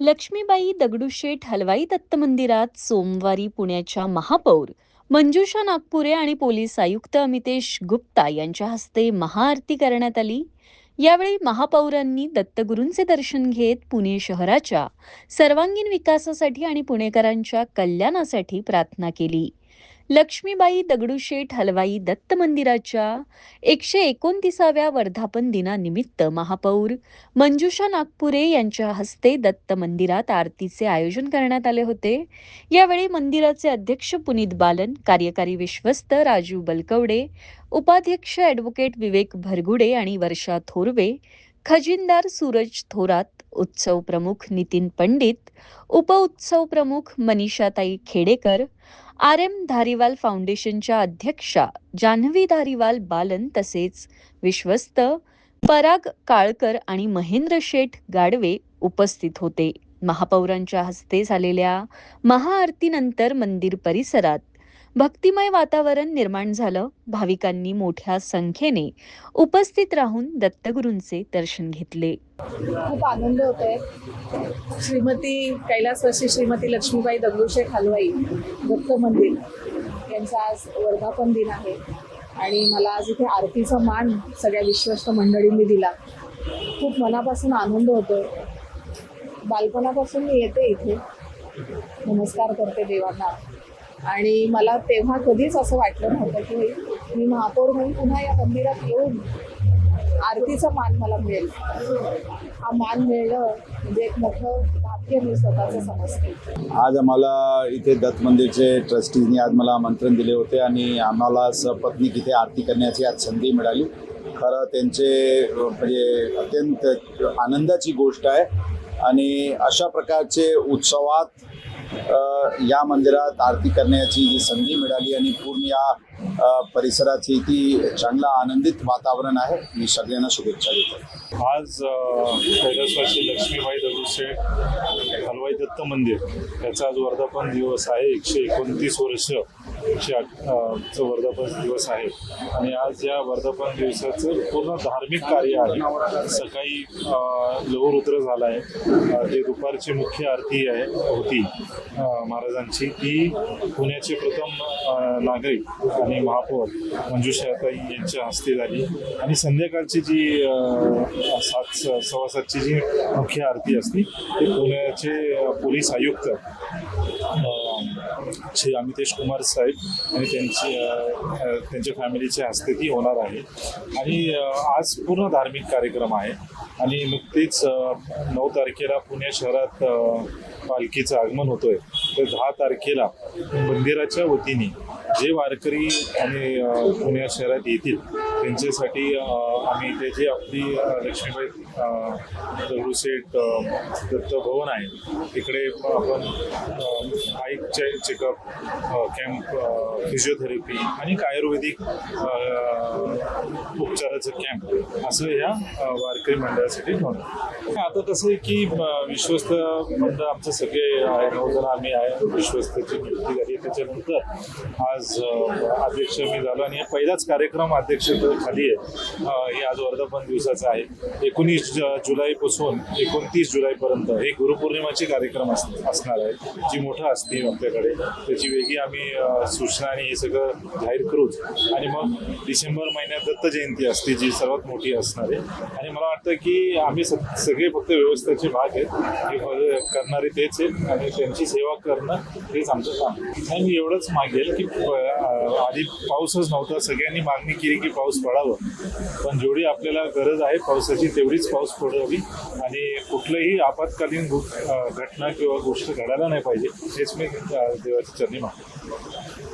लक्ष्मीबाई दगडूशेठ हलवाई दत्त मंदिरात सोमवारी पुण्याच्या महापौर मंजुषा नागपुरे आणि पोलीस आयुक्त अमितेश गुप्ता यांच्या हस्ते महाआरती करण्यात आली. यावेळी महापौरांनी दत्तगुरूंचे दर्शन घेत पुणे शहराच्या सर्वांगीण विकासासाठी आणि पुणेकरांच्या कल्याणासाठी प्रार्थना केली. लक्ष्मीबाई दगडूशेठ हलवाई दत्त मंदिराच्या 129व्या वर्धापन दिनानिमित्त महापौर मंजुषा नागपुरे यांच्या हस्ते दत्त मंदिरात आरतीचे आयोजन करण्यात आले होते. यावेळी मंदिराचे अध्यक्ष पुनीत बालन, कार्यकारी विश्वस्त राजू बलकवडे, उपाध्यक्ष ॲडव्होकेट विवेक भरगुडे आणि वर्षा थोरवे, खजिनदार सूरज थोरात, उत्सव प्रमुख नितीन पंडित, उपउत्सव प्रमुख मनीषाताई खेडेकर, आर.एम. धारीवाल फाउंडेशनच्या अध्यक्षा जान्हवी धारीवाल बालन तसेच विश्वस्त पराग काळकर आणि महेंद्र शेठ गाडवे उपस्थित होते. महापौरांच्या हस्ते झालेल्या महाआरतीनंतर मंदिर परिसरात भक्तिमय वातावरण निर्माण झालं. भाविकांनी मोठ्या संख्येने उपस्थित राहून दत्तगुरूंचे दर्शन घेतले. खूप आनंद होतोय. श्रीमती कैलासवासी श्रीमती लक्ष्मीबाई दगडूशेठ हलवाई दत्त मंदिर यांचा आज वर्धापन दिन आहे आणि मला आज इथे आरतीचा मान सगळ्या विश्वस्त मंडळींनी दिला. खूप मनापासून आनंद होतोय. बालपणापासून मी येते इथे, नमस्कार करते देवांना आणि मला तेव्हा कधीच असं वाटलं नव्हतं की मी महापौर म्हणून पुन्हा या मंदिरात येऊन आरतीचा मान मला मिळेल. हा मान मिळणं म्हणजे एक मोठं भाग्य मी स्वतःचं समजते. आज आम्हाला इथे दत्त मंदिरचे ट्रस्टीजनी आज मला आमंत्रण दिले होते आणि आम्हाला सपत्नीक इथे आरती करण्याची आज संधी मिळाली. खरं त्यांचे म्हणजे अत्यंत आनंदाची गोष्ट आहे आणि अशा प्रकारचे उत्सवात या मंदिरात आरती करण्याची जी संधी मिळाली आणि पूर्ण या परिसराची ती चांगला आनंदित वातावरण आहे. मी सगळ्यांना शुभेच्छा देतो. आज कैलासवासी लक्ष्मीबाई दगडूशेठ हलवाई दत्त मंदिर याचा आज वर्धापन दिवस आहे. 129 वर्ष चं वर्धापन दिवस आहे आणि आज या वर्धापन दिवसाचं पूर्ण धार्मिक कार्य आहे. सकाळी लवरुद्र झाला आहे. ते दुपारची मुख्य आरती होती महाराजांची. ती पुण्याचे प्रथम नागरिक आणि महापौर मंजुषाताई यांच्या हस्ते झाली आणि संध्याकाळची जी 7:15ची जी मुख्य आरती असते ती पुण्याचे पोलीस आयुक्त श्री अमितेश कुमार साहेब आणि त्यांच्या फॅमिलीच्या हस्ते ती होणार आहे. आणि आज पूर्ण धार्मिक कार्यक्रम आहे आणि नुकतीच 9 तारखेला पुणे शहरात पालखीचं आगमन होतोय. तर 10 तारखेला मंदिराच्या वतीने जे वारकरी आणि पुणे शहरात येतील त्यांच्यासाठी आम्ही इथे जे आपली लक्ष्मीबाई दगडूशेठ दत्त भवन आहे तिकडे आपण आईक चेकअप कॅम्प, फिजिओथेरपी आणि आयुर्वेदिक उपचाराचं कॅम्प असं या वारकरी मंडळासाठी ठेवणार. आता कसं आहे की विश्वस्त मंडळ आमचं सगळे आहे, 9 जण आम्ही आहे. विश्वस्तची नियुक्ती झाली. त्याच्यानंतर आज अध्यक्ष मी झालो आणि पहिलाच कार्यक्रम अध्यक्ष खाली आहे. हे आज वर्धापन दिवसाचं आहे. 19 जुलैपासून 29 जुलैपर्यंत हे गुरुपौर्णिमाचे कार्यक्रम असणार आहे, जी मोठं असते आपल्याकडे. त्याची वेगळी आम्ही सूचना आणि हे सगळं जाहीर करूच. आणि मग डिसेंबर महिन्यात दत्त जयंती असते जी सर्वात मोठी असणार आहे. आणि मला वाटतं की आम्ही सगळे फक्त व्यवस्थेचे भाग आहेत. हे करणारे तेच आहेत आणि त्यांची सेवा करणं हेच आमचं काम. आणि मी एवढंच मागेल की आधी पाऊसच नव्हता, सगळ्यांनी मागणी केली की पाऊस पडावं, पण जेवढी आपल्याला गरज आहे पावसाची तेवढीच पाऊस पडावी आणि कुठलंही आपत्कालीन घटना किंवा गोष्ट घडायला नाही पाहिजे हेच मी देवाच्या चरणी मागतो.